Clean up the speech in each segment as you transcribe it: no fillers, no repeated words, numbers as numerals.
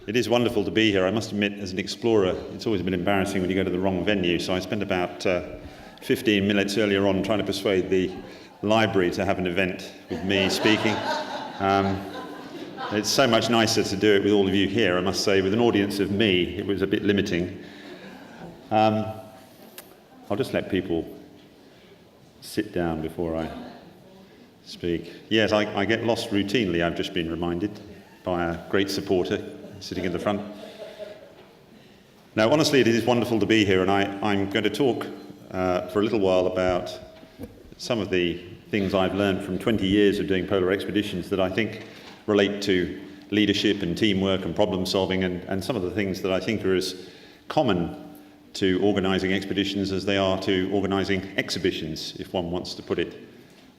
It is wonderful to be here. I must admit, as an explorer, it's always a bit embarrassing when you go to the wrong venue, so I spent about 15 minutes earlier on trying to persuade the library to have an event with me speaking. It's so much nicer to do it with all of you here, I must say. With an audience of me, it was a bit limiting. I'll just let people sit down before I speak. Yes, I get lost routinely, I've just been reminded by a great supporter sitting in the front. Now, honestly, it is wonderful to be here, and I'm going to talk for a little while about some of the things I've learned from 20 years of doing polar expeditions that I think relate to leadership and teamwork and problem solving, and some of the things that I think are as common to organising expeditions as they are to organising exhibitions, if one wants to put it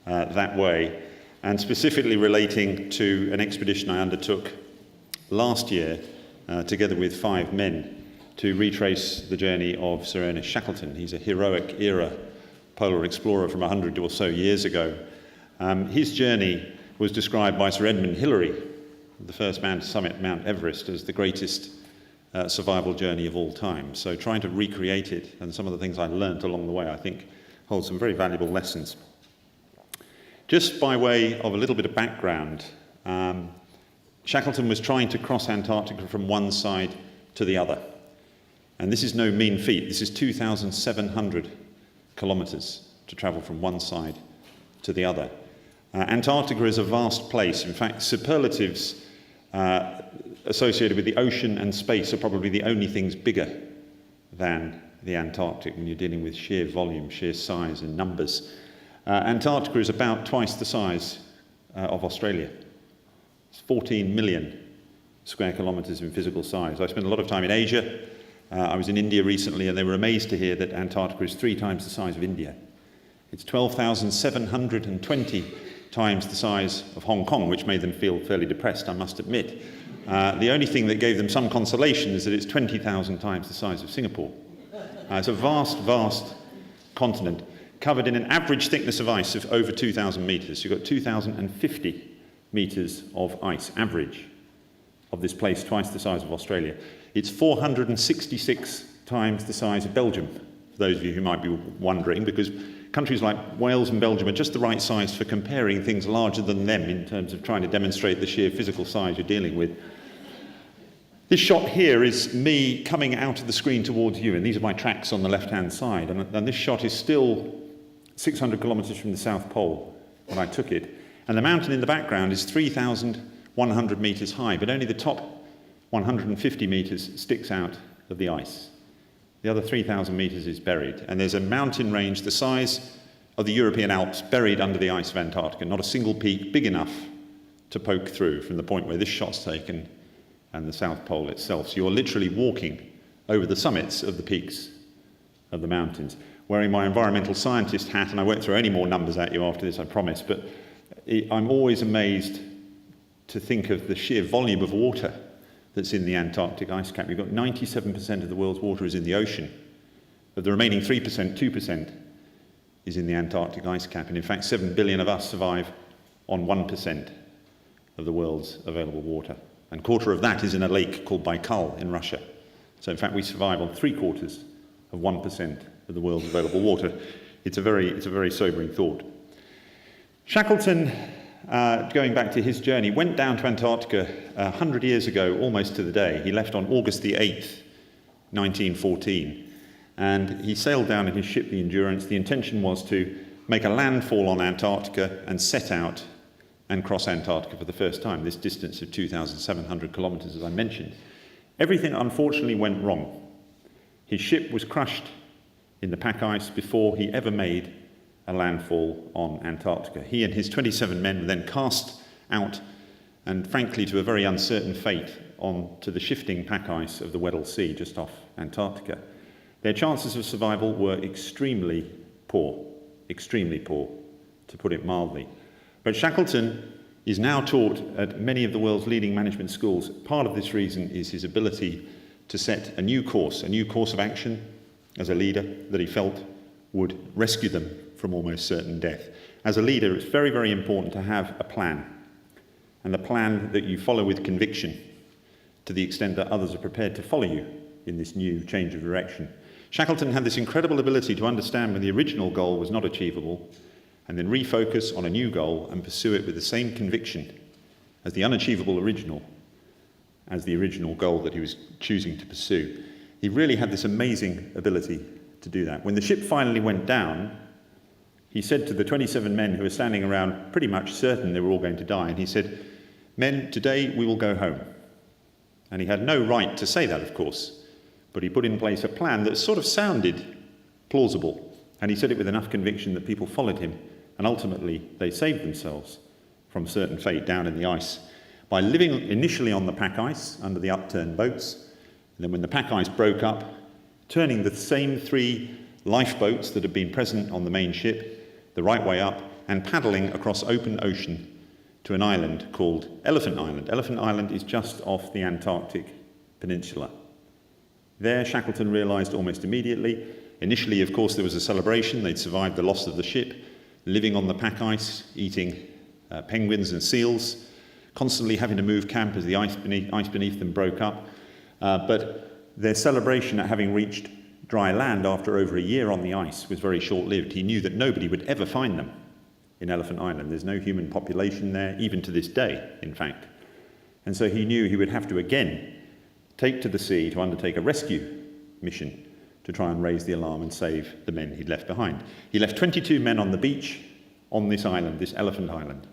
that way, and specifically relating to an expedition I undertook last year together with 5 men to retrace the journey of Sir Ernest Shackleton. He's a heroic era polar explorer from 100 or so years ago. His journey was described by Sir Edmund Hillary, the first man to summit Mount Everest, as the greatest survival journey of all time. So trying to recreate it, and some of the things I learnt along the way, I think hold some very valuable lessons. Just by way of a little bit of background, Shackleton was trying to cross Antarctica from one side to the other. And this is no mean feat. This is 2,700 kilometres to travel from one side to the other. Antarctica is a vast place. In fact, superlatives associated with the ocean and space are probably the only things bigger than the Antarctic when you're dealing with sheer volume, sheer size and numbers. Antarctica is about twice the size of Australia. It's 14 million square kilometres in physical size. I spent a lot of time in Asia. I was in India recently, and they were amazed to hear that Antarctica is 3 times the size of India. It's 12,720 times the size of Hong Kong, which made them feel fairly depressed, I must admit. The only thing that gave them some consolation is that it's 20,000 times the size of Singapore. It's a vast, vast continent, covered in an average thickness of ice of over 2,000 metres. You've got 2,050 metres of ice, average, of this place, twice the size of Australia. It's 466 times the size of Belgium, for those of you who might be wondering, because countries like Wales and Belgium are just the right size for comparing things larger than them in terms of trying to demonstrate the sheer physical size you're dealing with. This shot here is me coming out of the screen towards you, and these are my tracks on the left-hand side, and this shot is still 600 kilometres from the South Pole when I took it. And the mountain in the background is 3,100 metres high, but only the top 150 metres sticks out of the ice. The other 3,000 metres is buried. And there's a mountain range the size of the European Alps buried under the ice of Antarctica, not a single peak big enough to poke through from the point where this shot's taken and the South Pole itself. So you're literally walking over the summits of the peaks of the mountains. Wearing my environmental scientist hat, and I won't throw any more numbers at you after this, I promise, but I'm always amazed to think of the sheer volume of water that's in the Antarctic ice cap. You've got 97% of the world's water is in the ocean. Of the remaining 3%, 2% is in the Antarctic ice cap. And in fact, 7 billion of us survive on 1% of the world's available water. And a quarter of that is in a lake called Baikal in Russia. So in fact, we survive on 3/4 of 1% of the world's available water. It's a very sobering thought. Shackleton, going back to his journey, went down to Antarctica 100 years ago, almost to the day. He left on August the 8th, 1914, and he sailed down in his ship, the Endurance. The intention was to make a landfall on Antarctica and set out and cross Antarctica for the first time, this distance of 2,700 kilometres, as I mentioned. Everything, unfortunately, went wrong. His ship was crushed in the pack ice before he ever made a landfall on Antarctica. He and his 27 men were then cast out, and frankly to a very uncertain fate, onto the shifting pack ice of the Weddell Sea just off Antarctica. Their chances of survival were extremely poor, to put it mildly. But Shackleton is now taught at many of the world's leading management schools. Part of this reason is his ability to set a new course of action as a leader that he felt would rescue them from almost certain death. As a leader, it's very, very important to have a plan, and a plan that you follow with conviction, to the extent that others are prepared to follow you in this new change of direction. Shackleton had this incredible ability to understand when the original goal was not achievable and then refocus on a new goal and pursue it with the same conviction as the unachievable original, as the original goal that he was choosing to pursue. He really had this amazing ability to do that. When the ship finally went down, he said to the 27 men who were standing around pretty much certain they were all going to die, and he said, "Men, today we will go home." And he had no right to say that, of course, but he put in place a plan that sort of sounded plausible, and he said it with enough conviction that people followed him, and ultimately they saved themselves from certain fate down in the ice by living initially on the pack ice under the upturned boats, and then when the pack ice broke up, turning the same 3 lifeboats that had been present on the main ship the right way up and paddling across open ocean to an island called Elephant Island. Elephant Island is just off the Antarctic peninsula. There, Shackleton realised almost immediately. Initially, of course, there was a celebration. They'd survived the loss of the ship, living on the pack ice, eating penguins and seals, constantly having to move camp as the ice beneath them broke up. But their celebration at having reached dry land after over a year on the ice was very short-lived. He knew that nobody would ever find them in Elephant Island. There's no human population there, even to this day, in fact. And so he knew he would have to again take to the sea to undertake a rescue mission to try and raise the alarm and save the men he'd left behind. He left 22 men on the beach on this island, this Elephant Island,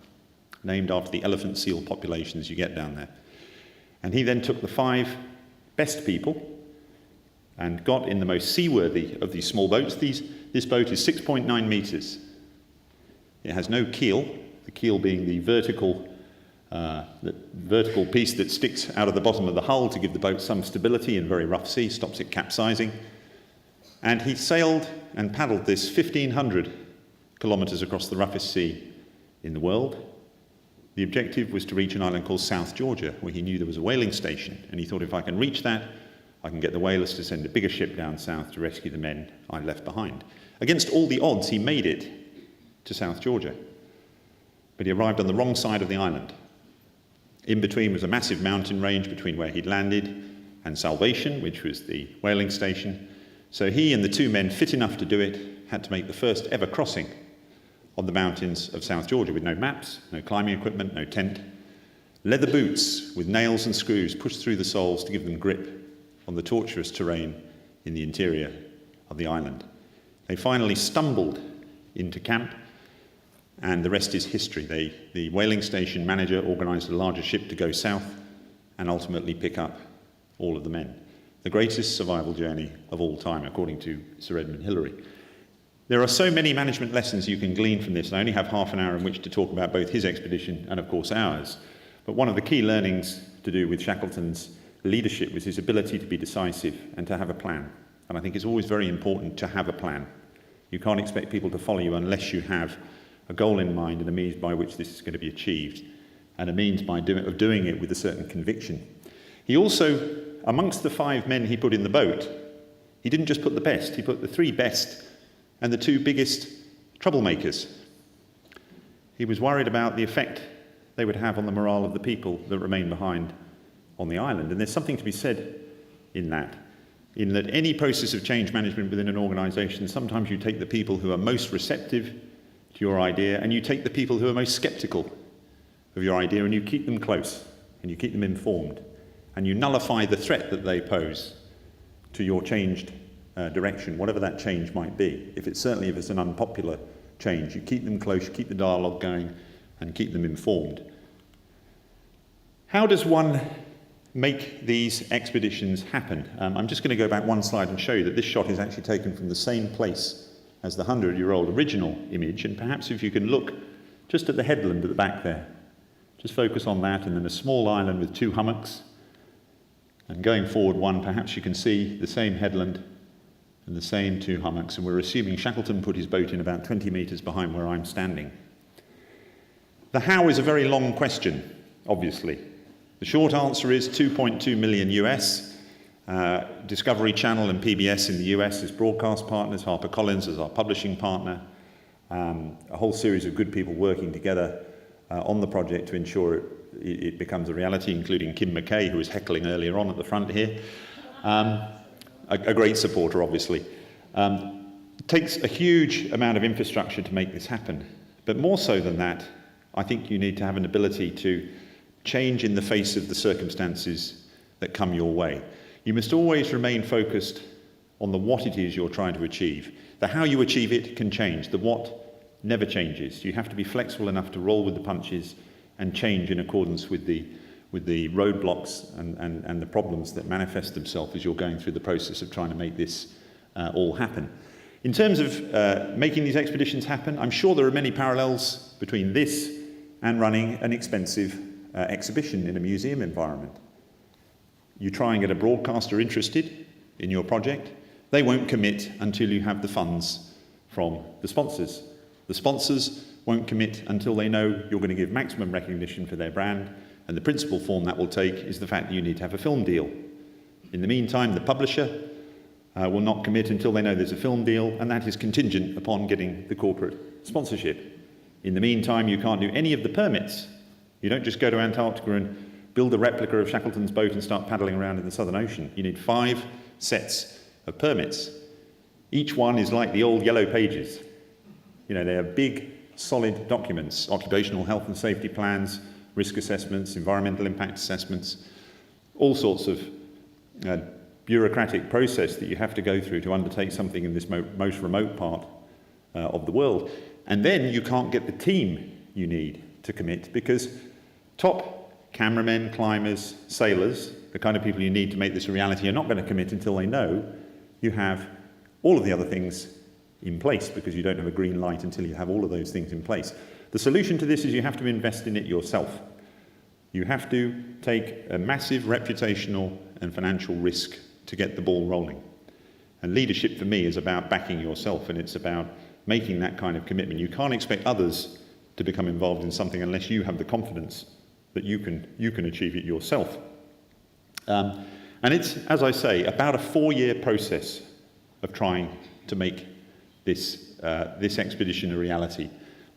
named after the elephant seal populations you get down there. And he then took the 5 best people and got in the most seaworthy of these small boats. This boat is 6.9 metres. It has no keel, the keel being the vertical piece that sticks out of the bottom of the hull to give the boat some stability in very rough sea, stops it capsizing. And he sailed and paddled this 1,500 kilometres across the roughest sea in the world. The objective was to reach an island called South Georgia, where he knew there was a whaling station, and he thought, if I can reach that, I can get the whalers to send a bigger ship down south to rescue the men I left behind. Against all the odds, he made it to South Georgia, but he arrived on the wrong side of the island. In between was a massive mountain range between where he'd landed and Salvation, which was the whaling station. So he and the 2 men fit enough to do it had to make the first ever crossing of the mountains of South Georgia with no maps, no climbing equipment, no tent. Leather boots with nails and screws pushed through the soles to give them grip on the tortuous terrain in the interior of the island. They finally stumbled into camp, and the rest is history. The whaling station manager organised a larger ship to go south and ultimately pick up all of the men. The greatest survival journey of all time, according to Sir Edmund Hillary. There are so many management lessons you can glean from this. I only have half an hour in which to talk about both his expedition and, of course, ours. But one of the key learnings to do with Shackleton's leadership was his ability to be decisive and to have a plan. And I think it's always very important to have a plan. You can't expect people to follow you unless you have a goal in mind and a means by which this is going to be achieved, and a means of doing it with a certain conviction. He also, amongst the 5 men he put in the boat, he didn't just put the best, he put the 3 best and the 2 biggest troublemakers. He was worried about the effect they would have on the morale of the people that remained behind on the island. And there's something to be said in that any process of change management within an organisation, sometimes you take the people who are most receptive to your idea and you take the people who are most sceptical of your idea, and you keep them close and you keep them informed and you nullify the threat that they pose to your changed direction, whatever that change might be. If it's an unpopular change, you keep them close, you keep the dialogue going and keep them informed. How does one make these expeditions happen? I'm just going to go back one slide and show you that this shot is actually taken from the same place as the 100-year-old original image, and perhaps if you can look just at the headland at the back there, just focus on that, and then a small island with 2 hummocks, and going forward one, perhaps you can see the same headland and the same 2 hummocks, and we're assuming Shackleton put his boat in about 20 metres behind where I'm standing. The how is a very long question, obviously. The short answer is 2.2 million US. Discovery Channel and PBS in the US as broadcast partners, HarperCollins as our publishing partner, a whole series of good people working together on the project to ensure it it becomes a reality, including Kim McKay, who was heckling earlier on at the front here. A great supporter, obviously. It takes a huge amount of infrastructure to make this happen. But more so than that, I think you need to have an ability to change in the face of the circumstances that come your way. You must always remain focused on the what it is you're trying to achieve. The how you achieve it can change. The what never changes. You have to be flexible enough to roll with the punches and change in accordance with the roadblocks and the problems that manifest themselves as you're going through the process of trying to make this all happen. In terms of making these expeditions happen, I'm sure there are many parallels between this and running an expensive exhibition in a museum environment. You try and get a broadcaster interested in your project. They won't commit until you have the funds from the sponsors. The sponsors won't commit until they know you're going to give maximum recognition for their brand, and the principal form that will take is the fact that you need to have a film deal. In the meantime, the publisher will not commit until they know there's a film deal, and that is contingent upon getting the corporate sponsorship. In the meantime, you can't do any of the permits. You don't just go to Antarctica and build a replica of Shackleton's boat and start paddling around in the Southern Ocean. You need 5 sets of permits. Each one is like the old yellow pages. You know, they are big, solid documents, occupational health and safety plans, risk assessments, environmental impact assessments, all sorts of bureaucratic process that you have to go through to undertake something in this most remote part of the world. And then you can't get the team you need to commit, because top cameramen, climbers, sailors, the kind of people you need to make this a reality, are not going to commit until they know you have all of the other things in place, because you don't have a green light until you have all of those things in place. The solution to this is you have to invest in it yourself. You have to take a massive reputational and financial risk to get the ball rolling. And leadership for me is about backing yourself, and it's about making that kind of commitment. You can't expect others to become involved in something unless you have the confidence that you can achieve it yourself. And it's, as I say, about a 4-year process of trying to make this expedition a reality.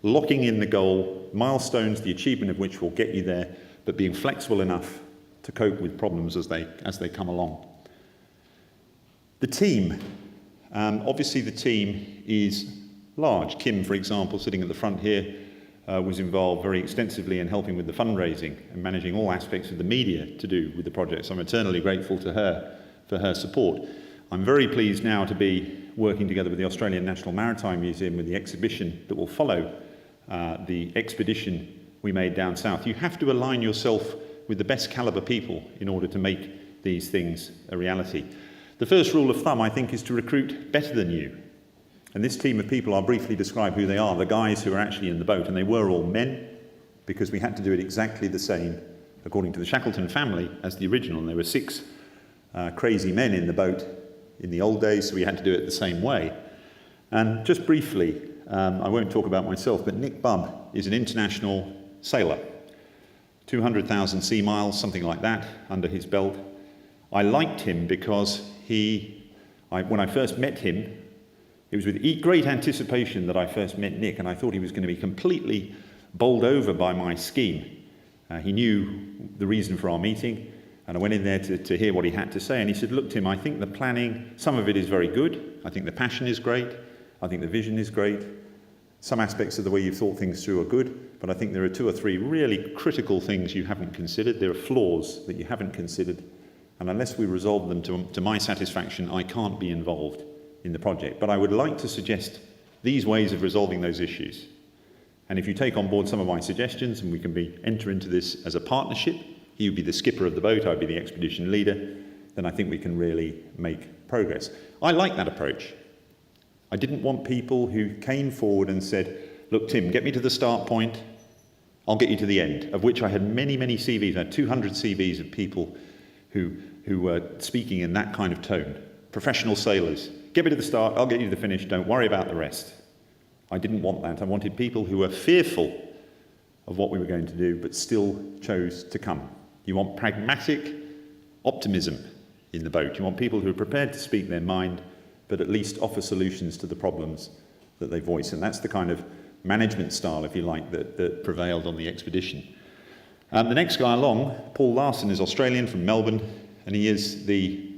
Locking in the goal, milestones, the achievement of which will get you there, but being flexible enough to cope with problems as they come along. The team. Obviously the team is large. Kim, for example, sitting at the front here, was involved very extensively in helping with the fundraising and managing all aspects of the media to do with the project. So I'm eternally grateful to her for her support. I'm very pleased now to be working together with the Australian National Maritime Museum with the exhibition that will follow the expedition we made down south. You have to align yourself with the best caliber people in order to make these things a reality. The first rule of thumb, I think, is to recruit better than you. And this team of people, I'll briefly describe who they are, the guys who are actually in the boat, and they were all men, because we had to do it exactly the same, according to the Shackleton family, as the original. And there were 6 crazy men in the boat in the old days, so we had to do it the same way. And just briefly, I won't talk about myself, but Nick Bubb is an international sailor. 200,000 sea miles, something like that, under his belt. I liked him because when I first met him, it was with great anticipation that I first met Nick, and I thought he was going to be completely bowled over by my scheme. He knew the reason for our meeting, and I went in there to hear what he had to say, and he said, "Look, Tim, I think the planning, some of it is very good. I think the passion is great. I think the vision is great. Some aspects of the way you've thought things through are good, but I think there are 2 or 3 really critical things you haven't considered. There are flaws that you haven't considered, and unless we resolve them to my satisfaction, I can't be involved in the project. But I would like to suggest these ways of resolving those issues. And if you take on board some of my suggestions and we can enter into this as a partnership, he would be the skipper of the boat, I'd be the expedition leader, then I think we can really make progress." I like that approach. I didn't want people who came forward and said, "Look, Tim, get me to the start point, I'll get you to the end," of which I had many, many CVs. I had 200 CVs of people who were speaking in that kind of tone. Professional sailors. "Get me to the start, I'll get you to the finish, don't worry about the rest." I didn't want that. I wanted people who were fearful of what we were going to do, but still chose to come. You want pragmatic optimism in the boat. You want people who are prepared to speak their mind, but at least offer solutions to the problems that they voice. And that's the kind of management style, if you like, that prevailed on the expedition. The next guy along, Paul Larson, is Australian from Melbourne, and he is the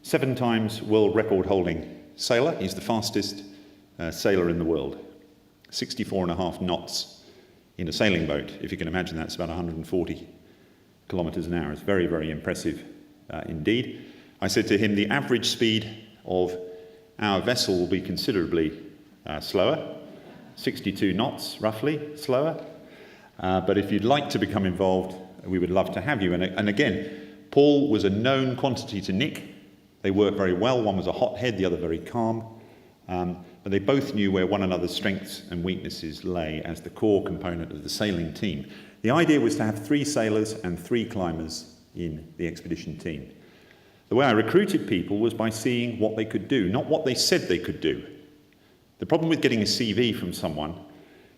7 times world record holding sailor. He's the fastest sailor in the world, 64.5 knots in a sailing boat. If you can imagine that, it's about 140 kilometres an hour. It's very, very impressive indeed. I said to him, the average speed of our vessel will be considerably slower, 62 knots roughly slower. But if you'd like to become involved, we would love to have you. And again, Paul was a known quantity to Nick. They worked very well. One was a hothead, the other very calm. But they both knew where one another's strengths and weaknesses lay as the core component of the sailing team. The idea was to have 3 sailors and 3 climbers in the expedition team. The way I recruited people was by seeing what they could do, not what they said they could do. The problem with getting a CV from someone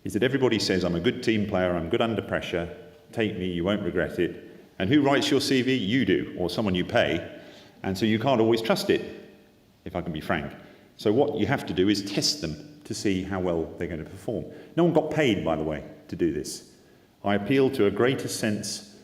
is that everybody says, I'm a good team player, I'm good under pressure, take me, you won't regret it. And who writes your CV? You do, or someone you pay. And so you can't always trust it, if I can be frank. So what you have to do is test them to see how well they're going to perform. No one got paid, by the way, to do this. I appeal to a greater sense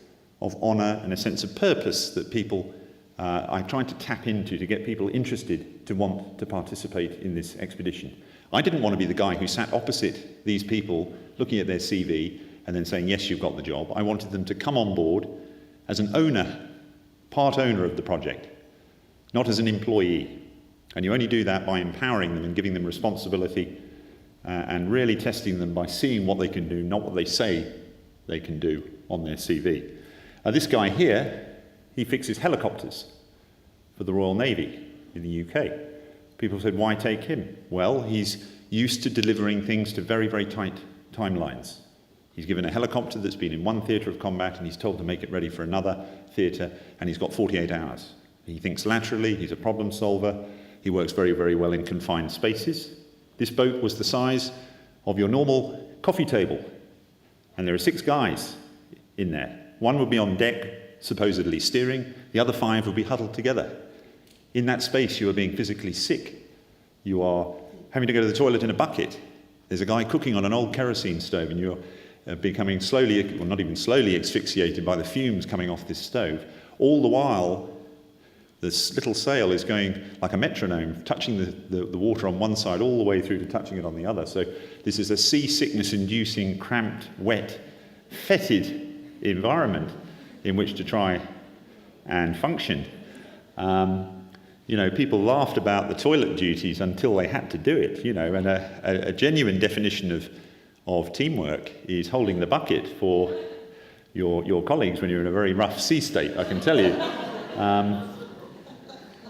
of honour and a sense of purpose that people, I'm trying to tap into to get people interested to want to participate in this expedition. I didn't want to be the guy who sat opposite these people looking at their CV and then saying, yes, you've got the job. I wanted them to come on board as an owner, part owner of the project, not as an employee. And you only do that by empowering them and giving them responsibility and really testing them by seeing what they can do, not what they say they can do on their CV. This guy here, he fixes helicopters for the Royal Navy in the UK. People said, why take him? Well, he's used to delivering things to very, very tight timelines. He's given a helicopter that's been in one theatre of combat and he's told to make it ready for another theatre, and he's got 48 hours. He thinks laterally, he's a problem solver, he works very, very well in confined spaces. This boat was the size of your normal coffee table, and there are 6 guys in there. One would be on deck, supposedly steering, the other 5 would be huddled together. In that space, you are being physically sick. You are having to go to the toilet in a bucket. There's a guy cooking on an old kerosene stove, and you're becoming slowly, well, not even slowly, asphyxiated by the fumes coming off this stove. All the while, this little sail is going like a metronome, touching the water on one side all the way through to touching it on the other. So this is a seasickness-inducing, cramped, wet, fetid environment in which to try and function. People laughed about the toilet duties until they had to do it, and a genuine definition of teamwork is holding the bucket for your colleagues when you're in a very rough sea state, I can tell you.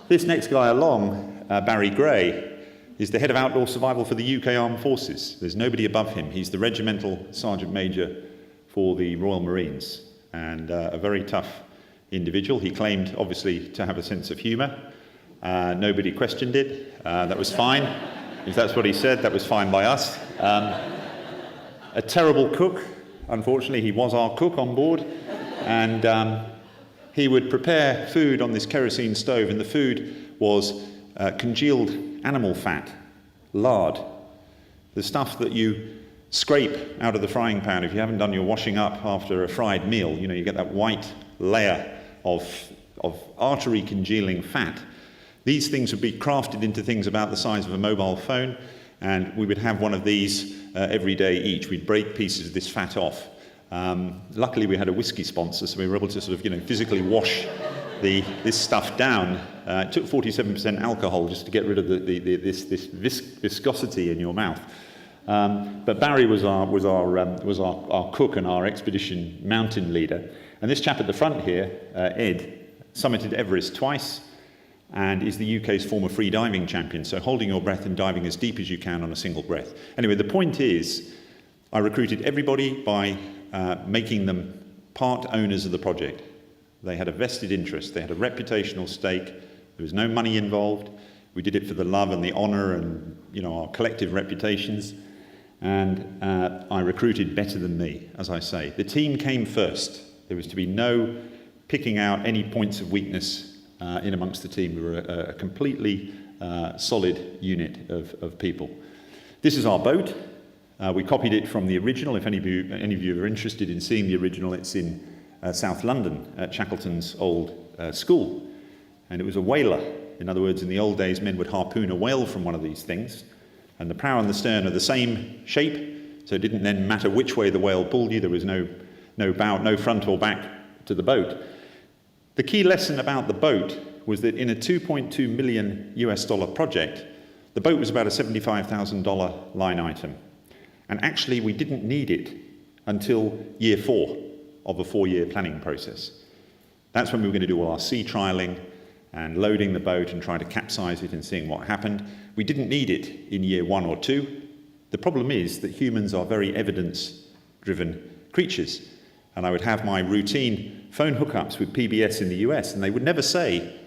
This next guy along, Barry Gray, is the head of outdoor survival for the UK Armed Forces. There's nobody above him. He's the regimental sergeant major for the Royal Marines, and a very tough individual. He claimed, obviously, to have a sense of humour. Nobody questioned it. That was fine. If that's what he said, that was fine by us. A terrible cook. Unfortunately, he was our cook on board. And he would prepare food on this kerosene stove, and the food was congealed animal fat, lard, the stuff that you scrape out of the frying pan if you haven't done your washing up after a fried meal. You get that white layer of artery congealing fat. These things would be crafted into things about the size of a mobile phone, and we would have one of these every day each. We'd break pieces of this fat off. Luckily, we had a whiskey sponsor, so we were able to sort of, physically wash this stuff down. It took 47% alcohol just to get rid of this viscosity in your mouth. But Barry was our cook and our expedition mountain leader. And this chap at the front here, Ed, summited Everest twice and is the UK's former free diving champion. So holding your breath and diving as deep as you can on a single breath. Anyway, the point is, I recruited everybody by making them part owners of the project. They had a vested interest. They had a reputational stake. There was no money involved. We did it for the love and the honour and our collective reputations. And I recruited better than me, as I say. The team came first. There was to be no picking out any points of weakness in amongst the team. We were a completely solid unit of people. This is our boat. We copied it from the original. If any of you are interested in seeing the original, it's in South London at Shackleton's old school. And it was a whaler. In other words, in the old days, men would harpoon a whale from one of these things, and the prow and the stern are the same shape, so it didn't then matter which way the whale pulled you. There was no bow, no front or back to the boat. The key lesson about the boat was that in a $2.2 million US project, the boat was about a $75,000 line item. And actually, we didn't need it until year 4 of a 4-year planning process. That's when we were going to do all our sea trialling and loading the boat and trying to capsize it and seeing what happened. We didn't need it in year 1 or 2. The problem is that humans are very evidence-driven creatures. And I would have my routine phone hookups with PBS in the US, and they would never say,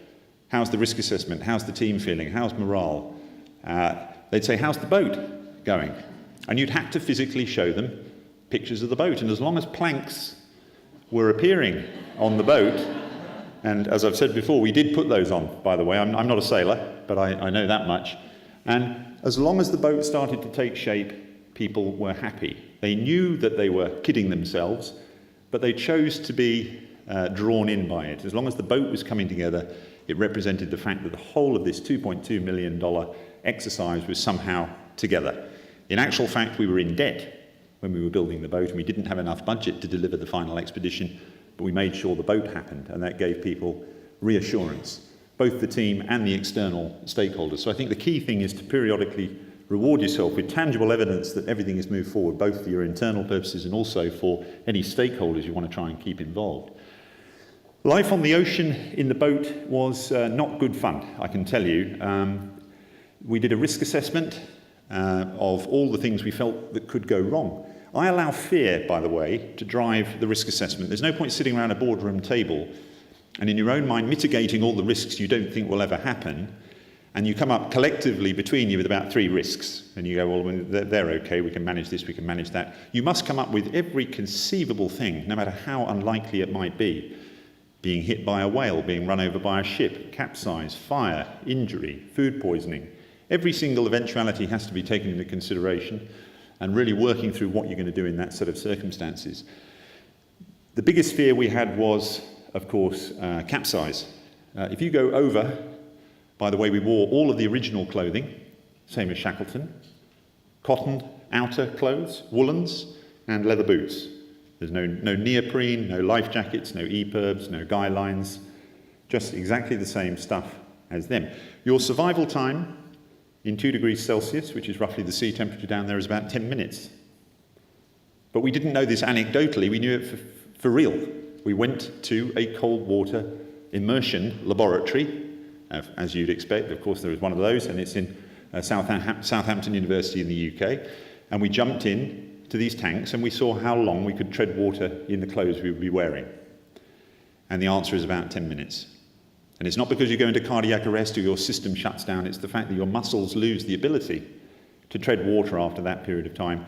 how's the risk assessment? How's the team feeling? How's morale? They'd say, how's the boat going? And you'd have to physically show them pictures of the boat. And as long as planks were appearing on the boat, and as I've said before, we did put those on, by the way. I'm not a sailor, but I know that much. And as long as the boat started to take shape, people were happy. They knew that they were kidding themselves, but they chose to be drawn in by it. As long as the boat was coming together, it represented the fact that the whole of this $2.2 million exercise was somehow together. In actual fact, we were in debt when we were building the boat, and we didn't have enough budget to deliver the final expedition, but we made sure the boat happened, and that gave people reassurance, both the team and the external stakeholders. So I think the key thing is to periodically reward yourself with tangible evidence that everything has moved forward, both for your internal purposes and also for any stakeholders you want to try and keep involved. Life on the ocean in the boat was not good fun, I can tell you. We did a risk assessment of all the things we felt that could go wrong. I allow fear, by the way, to drive the risk assessment. There's no point sitting around a boardroom table and in your own mind mitigating all the risks you don't think will ever happen, and you come up collectively between you with about 3 risks, and you go, well, they're okay, we can manage this, we can manage that. You must come up with every conceivable thing, no matter how unlikely it might be. Being hit by a whale, being run over by a ship, capsize, fire, injury, food poisoning. Every single eventuality has to be taken into consideration, and really working through what you're going to do in that set of circumstances. The biggest fear we had was, of course, capsize. If you go over, by the way, we wore all of the original clothing, same as Shackleton, cotton outer clothes, woolens, and leather boots. There's no neoprene, no life jackets, no EPIRBs, no guy lines, just exactly the same stuff as them. Your survival time in 2 degrees Celsius, which is roughly the sea temperature down there, is about 10 minutes. But we didn't know this anecdotally, we knew it for real. We went to a cold water immersion laboratory, as you'd expect. Of course, there was one of those, and it's in Southampton University in the UK. And we jumped in to these tanks, and we saw how long we could tread water in the clothes we would be wearing. And the answer is about 10 minutes. And it's not because you go into cardiac arrest or your system shuts down, it's the fact that your muscles lose the ability to tread water after that period of time,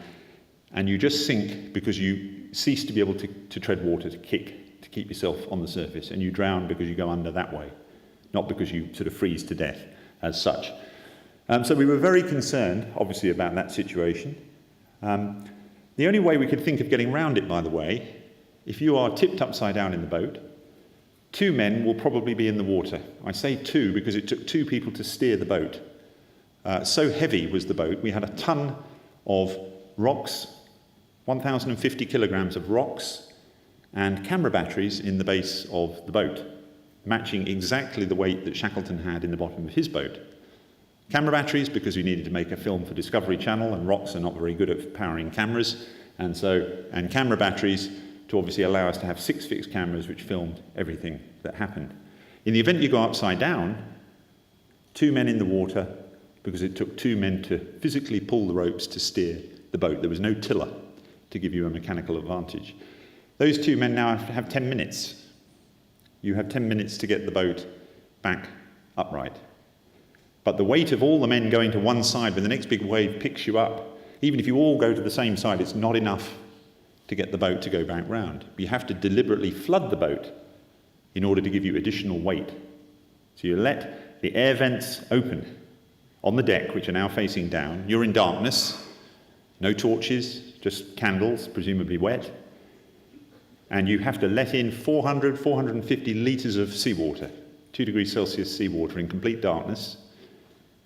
and you just sink because you cease to be able to tread water, to keep yourself on the surface, and you drown because you go under that way, not because you sort of freeze to death as such. So we were very concerned, obviously, about that situation. The only way we could think of getting around it, by the way, if you are tipped upside down in the boat, 2 men will probably be in the water. I say 2 because it took 2 people to steer the boat. So heavy was the boat. We had a ton of rocks, 1,050 kilograms of rocks, and camera batteries in the base of the boat, matching exactly the weight that Shackleton had in the bottom of his boat. Camera batteries because we needed to make a film for Discovery Channel, and rocks are not very good at powering cameras, and camera batteries to obviously allow us to have 6 fixed cameras which filmed everything that happened. In the event you go upside down, 2 men in the water because it took 2 men to physically pull the ropes to steer the boat. There was no tiller to give you a mechanical advantage. Those 2 men now have 10 minutes. You have 10 minutes to get the boat back upright. But the weight of all the men going to one side when the next big wave picks you up, even if you all go to the same side, it's not enough to get the boat to go back round. You have to deliberately flood the boat in order to give you additional weight. So you let the air vents open on the deck, which are now facing down. You're in darkness, no torches, just candles, presumably wet. and you have to let in 400, 450 litres of seawater, 2 degrees Celsius seawater in complete darkness,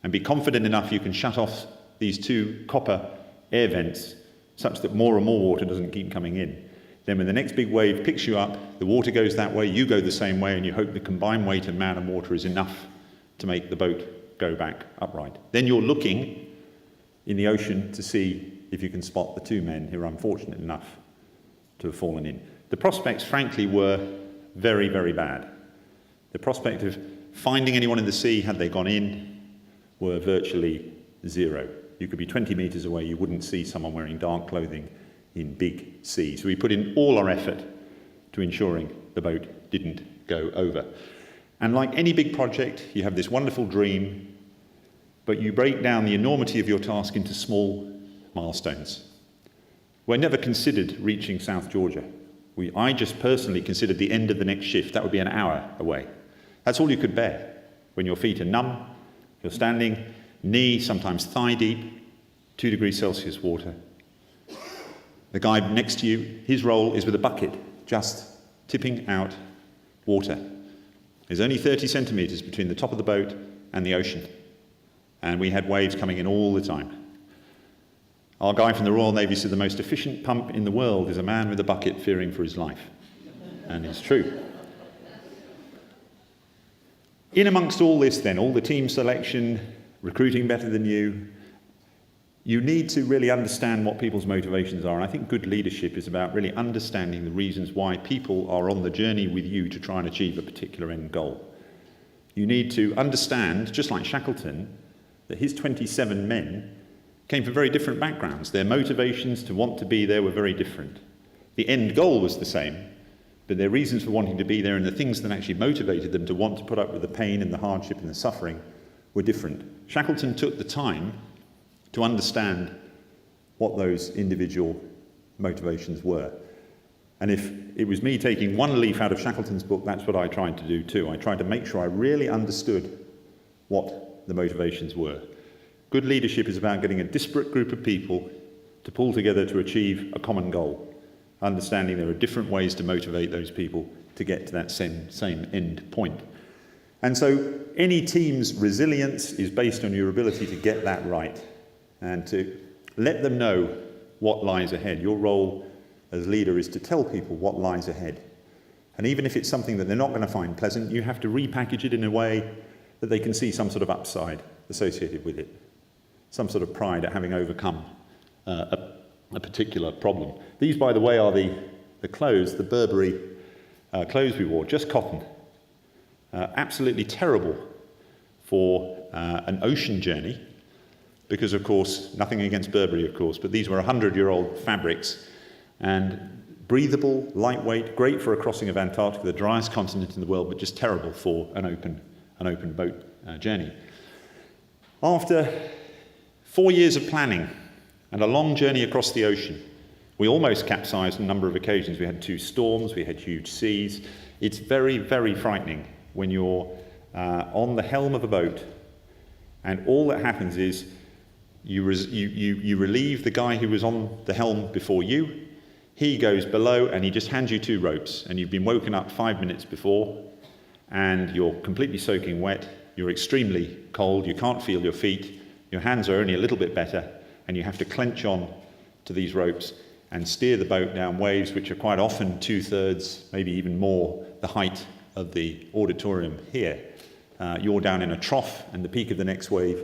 and be confident enough you can shut off these 2 copper air vents such that more and more water doesn't keep coming in. Then when the next big wave picks you up, the water goes that way, you go the same way, and you hope the combined weight of man and water is enough to make the boat go back upright. Then you're looking in the ocean to see if you can spot the 2 men who are unfortunate enough to have fallen in. The prospects, frankly, were very, very bad. The prospect of finding anyone in the sea, had they gone in, were virtually zero. You could be 20 metres away, you wouldn't see someone wearing dark clothing in big seas. So we put in all our effort to ensuring the boat didn't go over. And like any big project, you have this wonderful dream, but you break down the enormity of your task into small milestones. We're never considered reaching South Georgia. I just personally considered the end of the next shift. That would be an hour away. That's all you could bear. When your feet are numb, you're standing knee, sometimes thigh deep, 2 degrees Celsius water. The guy next to you, his role is with a bucket, just tipping out water. There's only 30 centimetres between the top of the boat and the ocean. And we had waves coming in all the time. Our guy from the Royal Navy said the most efficient pump in the world is a man with a bucket fearing for his life. And it's true. In amongst all this then, all the team selection, recruiting better than you need to really understand what people's motivations are. And I think good leadership is about really understanding the reasons why people are on the journey with you to try and achieve a particular end goal. You need to understand, just like Shackleton, that his 27 men came from very different backgrounds. Their motivations to want to be there were very different. The end goal was the same, but their reasons for wanting to be there and the things that actually motivated them to want to put up with the pain and the hardship and the suffering were different. Shackleton took the time to understand what those individual motivations were. And if it was me taking one leaf out of Shackleton's book, that's what I tried to do too. I tried to make sure I really understood what the motivations were. Good leadership is about getting a disparate group of people to pull together to achieve a common goal, understanding there are different ways to motivate those people to get to that same end point. And so any team's resilience is based on your ability to get that right and to let them know what lies ahead. Your role as leader is to tell people what lies ahead. And even if it's something that they're not going to find pleasant, you have to repackage it in a way that they can see some sort of upside associated with it. Some sort of pride at having overcome a particular problem. These, by the way, are the clothes, the Burberry clothes we wore, just cotton. Absolutely terrible for an ocean journey, because, of course, nothing against Burberry, of course, but these were 100-year-old fabrics, and breathable, lightweight, great for a crossing of Antarctica, the driest continent in the world, but just terrible for an open boat journey. After 4 years of planning and a long journey across the ocean, we almost capsized on a number of occasions. We had 2 storms, we had huge seas. It's very, very frightening when you're on the helm of a boat and all that happens is you relieve the guy who was on the helm before you. He goes below and he just hands you 2 ropes, and you've been woken up 5 minutes before and you're completely soaking wet, you're extremely cold, you can't feel your feet, your hands are only a little bit better, and you have to clench on to these ropes and steer the boat down waves which are quite often 2/3, maybe even more, the height of the auditorium here. You're down in a trough and the peak of the next wave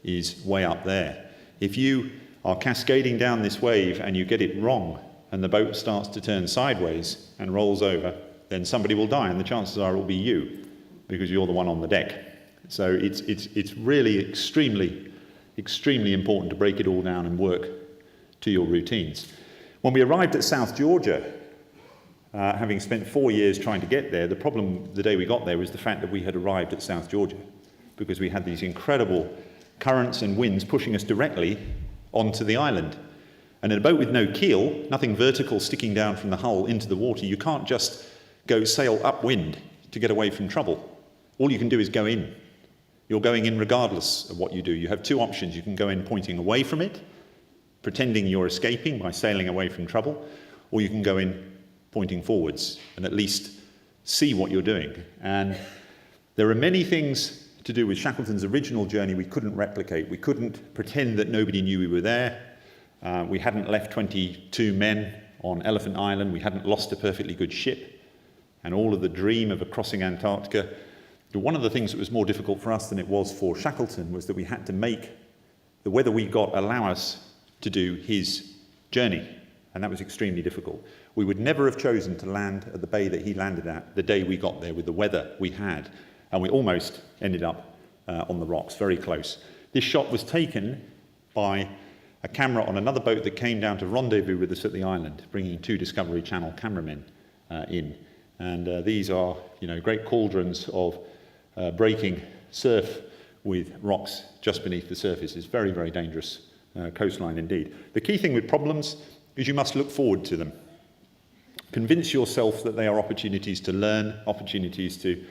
is way up there. If you are cascading down this wave and you get it wrong and the boat starts to turn sideways and rolls over, then somebody will die, and the chances are it will be you because you're the one on the deck. So it's really extremely important to break it all down and work to your routines. When we arrived at South Georgia, having spent 4 years trying to get there, the problem the day we got there was the fact that we had arrived at South Georgia because we had these incredible currents and winds pushing us directly onto the island. And in a boat with no keel, nothing vertical sticking down from the hull into the water, you can't just go sail upwind to get away from trouble. All you can do is go in. You're going in regardless of what you do. You have 2 options. You can go in pointing away from it, pretending you're escaping by sailing away from trouble, or you can go in pointing forwards and at least see what you're doing. And there are many things to do with Shackleton's original journey we couldn't replicate. We couldn't pretend that nobody knew we were there. We hadn't left 22 men on Elephant Island. We hadn't lost a perfectly good ship. And all of the dream of crossing Antarctica. One of the things that was more difficult for us than it was for Shackleton was that we had to make the weather we got allow us to do his journey. And that was extremely difficult. We would never have chosen to land at the bay that he landed at the day we got there with the weather we had. And we almost ended up on the rocks, very close. This shot was taken by a camera on another boat that came down to rendezvous with us at the island, bringing 2 Discovery Channel cameramen in. And these are, great cauldrons of breaking surf with rocks just beneath the surface. It's very, very dangerous coastline indeed. The key thing with problems is you must look forward to them. Convince yourself that they are opportunities to learn, opportunities to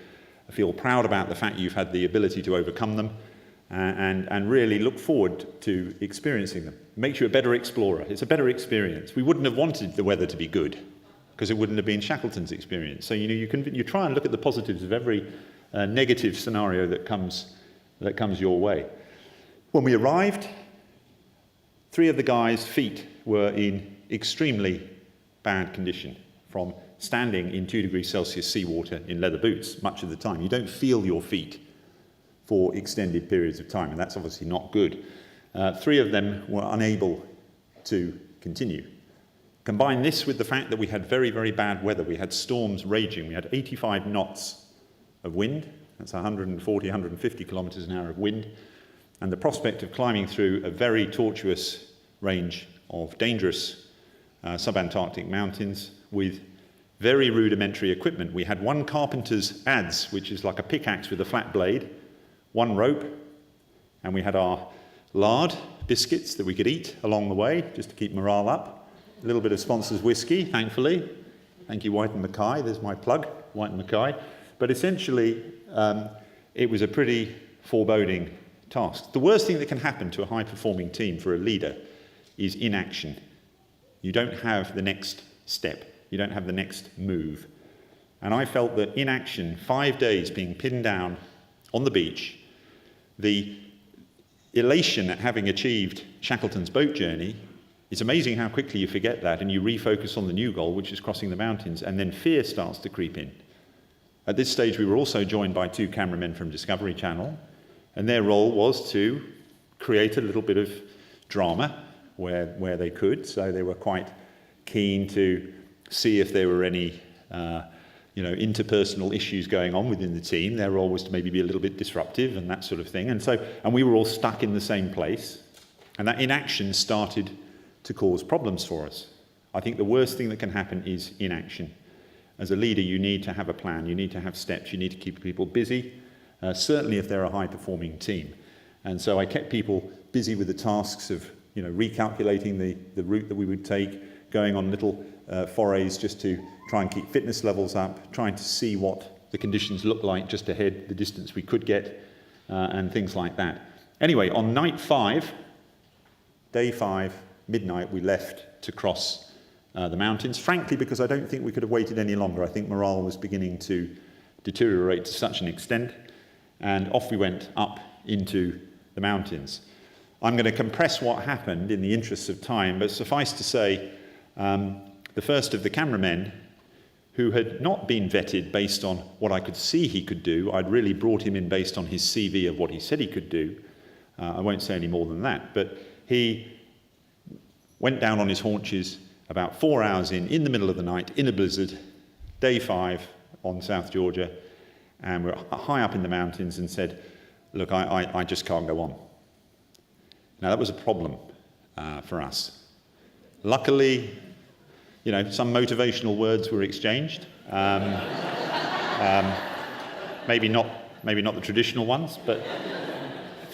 feel proud about the fact you've had the ability to overcome them, and really look forward to experiencing them. Makes you a better explorer. It's a better experience. We wouldn't have wanted the weather to be good because it wouldn't have been Shackleton's experience. So you try and look at the positives of every negative scenario that comes your way. When we arrived, 3 of the guys' feet were in extremely bad condition from standing in 2 degrees Celsius seawater in leather boots much of the time. You don't feel your feet for extended periods of time, and that's obviously not good. 3 of them were unable to continue. Combine this with the fact that we had very, very bad weather. We had storms raging. We had 85 knots of wind. That's 140, 150 kilometers an hour of wind. And the prospect of climbing through a very tortuous range of dangerous subantarctic mountains with very rudimentary equipment. We had 1 carpenter's adze, which is like a pickaxe with a flat blade, 1 rope, and we had our lard biscuits that we could eat along the way, just to keep morale up. A little bit of sponsors whiskey, thankfully. Thank you, White & Mackay. There's my plug, White & Mackay. But essentially, it was a pretty foreboding task. The worst thing that can happen to a high-performing team for a leader is inaction. You don't have the next step. You don't have the next move. And I felt that inaction, 5 days being pinned down on the beach, the elation at having achieved Shackleton's boat journey, it's amazing how quickly you forget that and you refocus on the new goal, which is crossing the mountains, and then fear starts to creep in. At this stage, we were also joined by 2 cameramen from Discovery Channel, and their role was to create a little bit of drama where they could. So they were quite keen to see if there were any interpersonal issues going on within the team. Their role was to maybe be a little bit disruptive and that sort of thing. And we were all stuck in the same place. And that inaction started to cause problems for us. I think the worst thing that can happen is inaction. As a leader, you need to have a plan. You need to have steps. You need to keep people busy, certainly if they're a high-performing team. And so I kept people busy with the tasks of recalculating the route that we would take, going on little forays just to try and keep fitness levels up, trying to see what the conditions look like just ahead, the distance we could get, and things like that. Anyway, on night 5, day 5, midnight, we left to cross the mountains, frankly, because I don't think we could have waited any longer. I think morale was beginning to deteriorate to such an extent, and off we went up into the mountains. I'm going to compress what happened in the interests of time, but suffice to say, the first of the cameramen, who had not been vetted based on what I could see he could do, I'd really brought him in based on his CV of what he said he could do. I won't say any more than that, but he went down on his haunches about 4 hours in the middle of the night, in a blizzard, day 5 on South Georgia, and we're high up in the mountains, and said, look, I just can't go on. Now, that was a problem for us. Luckily, some motivational words were exchanged. Maybe not the traditional ones, but a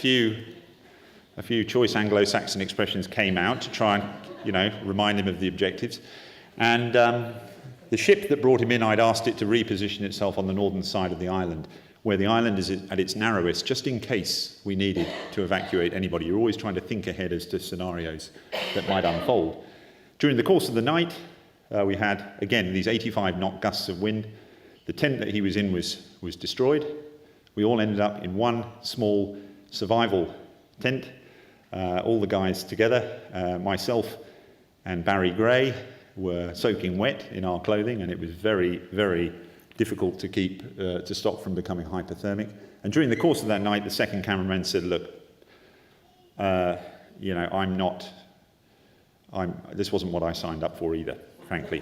few choice Anglo-Saxon expressions came out to try and, remind him of the objectives. And the ship that brought him in, I'd asked it to reposition itself on the northern side of the island, where the island is at its narrowest, just in case we needed to evacuate anybody. You're always trying to think ahead as to scenarios that might unfold. During the course of the night, we had, again, these 85 knot gusts of wind. The tent that he was in was destroyed. We all ended up in one small survival tent, all the guys together. Myself and Barry Gray were soaking wet in our clothing, and it was very, very difficult to keep to stop from becoming hypothermic. And during the course of that night, the second cameraman said, "Look, this wasn't what I signed up for either, frankly."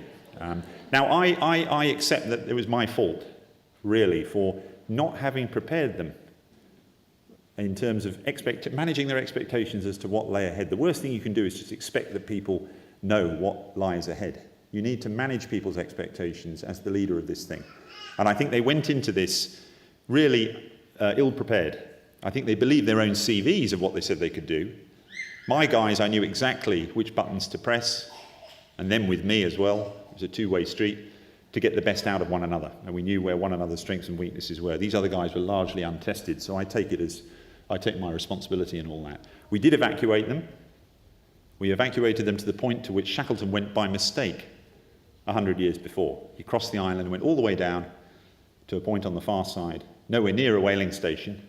Now, I accept that it was my fault, really, for not having prepared them in terms of managing their expectations as to what lay ahead. The worst thing you can do is just expect that people know what lies ahead. You need to manage people's expectations as the leader of this thing. And I think they went into this really ill-prepared. I think they believed their own CVs of what they said they could do. My guys, I knew exactly which buttons to press, and then with me as well, it was a two-way street, to get the best out of one another. And we knew where one another's strengths and weaknesses were. These other guys were largely untested, so I take my responsibility in all that. We did evacuate them. We evacuated them to the point to which Shackleton went by mistake 100 years before. He crossed the island and went all the way down to a point on the far side, nowhere near a whaling station.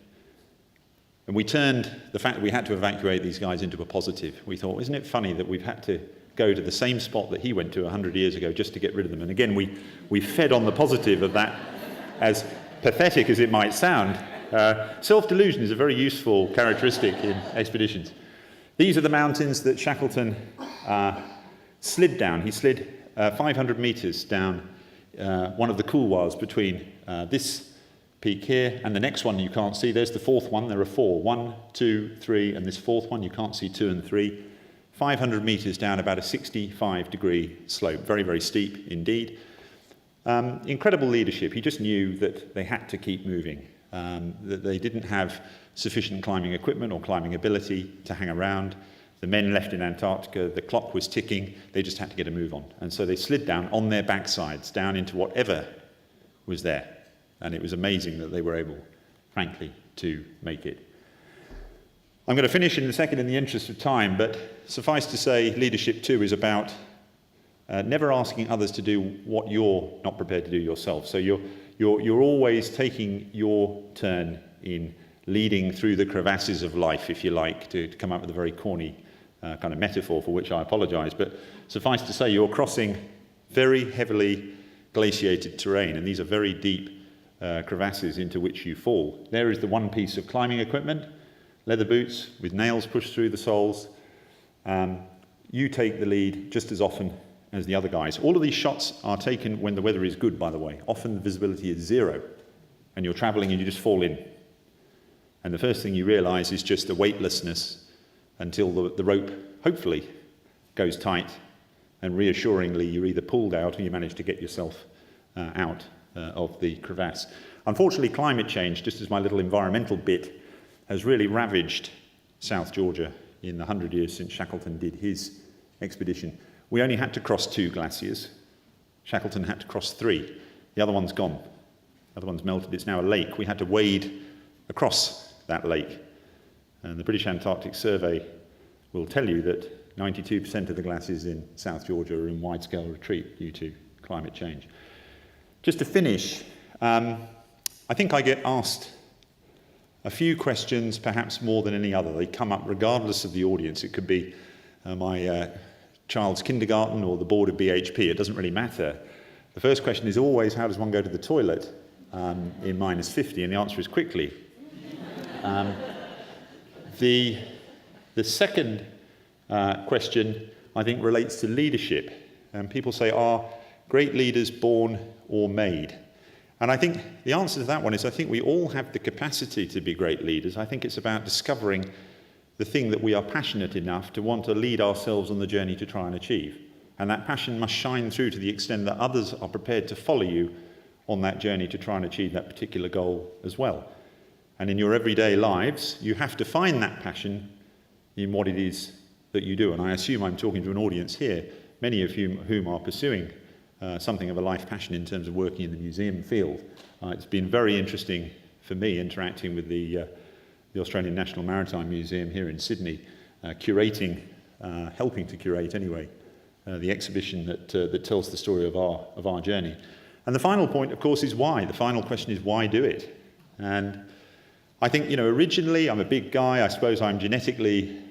And we turned the fact that we had to evacuate these guys into a positive. We thought, isn't it funny that we've had to go to the same spot that he went to 100 years ago just to get rid of them? And again, we fed on the positive of that, as pathetic as it might sound. Self-delusion is a very useful characteristic in expeditions. These are the mountains that Shackleton slid down. He slid 500 meters down one of the couloirs between this peak here and the next one you can't see. There's the fourth one. There are four. 1, 2, 3, and this fourth one. You can't see 2 and 3. 500 meters down about a 65-degree slope. Very, very steep indeed. Incredible leadership. He just knew that they had to keep moving, that they didn't have sufficient climbing equipment or climbing ability to hang around. The men left in Antarctica, the clock was ticking, they just had to get a move on. And so they slid down on their backsides, down into whatever was there. And it was amazing that they were able, frankly, to make it. I'm going to finish in a second in the interest of time, but suffice to say, leadership too is about never asking others to do what you're not prepared to do yourself. So you're always taking your turn in leading through the crevasses of life, if you like, to come up with a very corny kind of metaphor for which I apologise. But suffice to say, you're crossing very heavily glaciated terrain, and these are very deep crevasses into which you fall. There is the one piece of climbing equipment, leather boots with nails pushed through the soles. You take the lead just as often as the other guys. All of these shots are taken when the weather is good, by the way. Often the visibility is 0, and you're travelling and you just fall in. And the first thing you realise is just the weightlessness until the rope, hopefully, goes tight, and reassuringly you're either pulled out or you manage to get yourself out of the crevasse. Unfortunately, climate change, just as my little environmental bit, has really ravaged South Georgia in the 100 years since Shackleton did his expedition. We only had to cross 2 glaciers. Shackleton had to cross 3. The other one's gone. The other one's melted. It's now a lake. We had to wade across that lake. And the British Antarctic Survey will tell you that 92% of the glaciers in South Georgia are in wide-scale retreat due to climate change. Just to finish, I think I get asked a few questions, perhaps more than any other. They come up regardless of the audience. It could be my child's kindergarten or the board of BHP. It doesn't really matter. The first question is always, how does one go to the toilet in -50? And the answer is quickly. The second question, I think, relates to leadership. And people say, are great leaders born or made? And I think the answer to that one is I think we all have the capacity to be great leaders. I think it's about discovering the thing that we are passionate enough to want to lead ourselves on the journey to try and achieve. And that passion must shine through to the extent that others are prepared to follow you on that journey to try and achieve that particular goal as well. And in your everyday lives, you have to find that passion in what it is that you do. And I assume I'm talking to an audience here, many of whom are pursuing something of a life passion in terms of working in the museum field. It's been very interesting for me interacting with the Australian National Maritime Museum here in Sydney, curating, helping to curate anyway, the exhibition that tells the story of our journey. And the final point, of course, is why. The final question is why do it? And I think, originally I'm a big guy. I suppose I'm genetically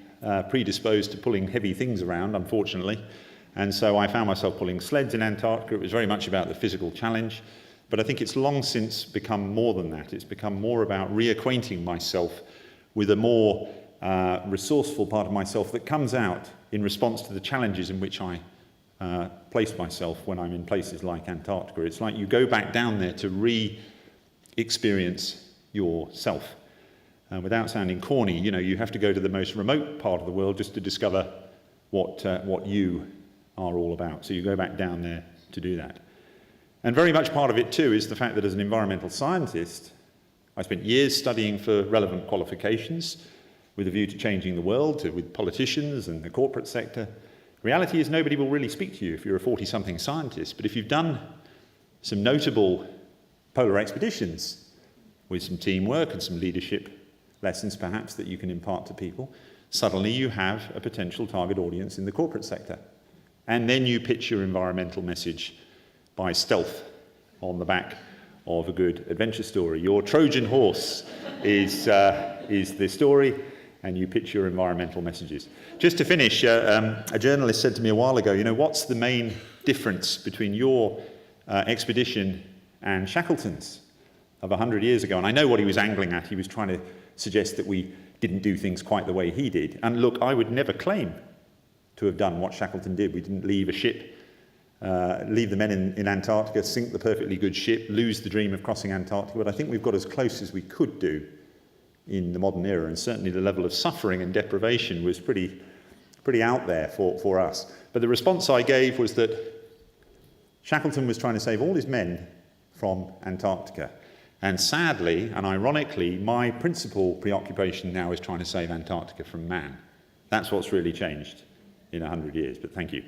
predisposed to pulling heavy things around, unfortunately. And so I found myself pulling sleds in Antarctica. It was very much about the physical challenge. But I think it's long since become more than that. It's become more about reacquainting myself with a more resourceful part of myself that comes out in response to the challenges in which I place myself when I'm in places like Antarctica. It's like you go back down there to re-experience yourself. Without sounding corny, you have to go to the most remote part of the world just to discover what you are all about. So you go back down there to do that. And very much part of it too is the fact that as an environmental scientist, I spent years studying for relevant qualifications with a view to changing the world, with politicians and the corporate sector. Reality is nobody will really speak to you if you're a 40-something scientist, but if you've done some notable polar expeditions with some teamwork and some leadership lessons perhaps that you can impart to people, suddenly you have a potential target audience in the corporate sector. And then you pitch your environmental message by stealth on the back of a good adventure story. Your Trojan horse is the story, and you pitch your environmental messages. Just to finish, a journalist said to me a while ago, what's the main difference between your expedition and Shackleton's of 100 years ago? And I know what he was angling at. He was trying to suggest that we didn't do things quite the way he did. And look, I would never claim to have done what Shackleton did. We didn't leave a ship, leave the men in Antarctica, sink the perfectly good ship, lose the dream of crossing Antarctica. But I think we've got as close as we could do in the modern era, and certainly the level of suffering and deprivation was pretty out there for us. But the response I gave was that Shackleton was trying to save all his men from Antarctica. And sadly, and ironically, my principal preoccupation now is trying to save Antarctica from man. That's what's really changed in 100 years, but thank you.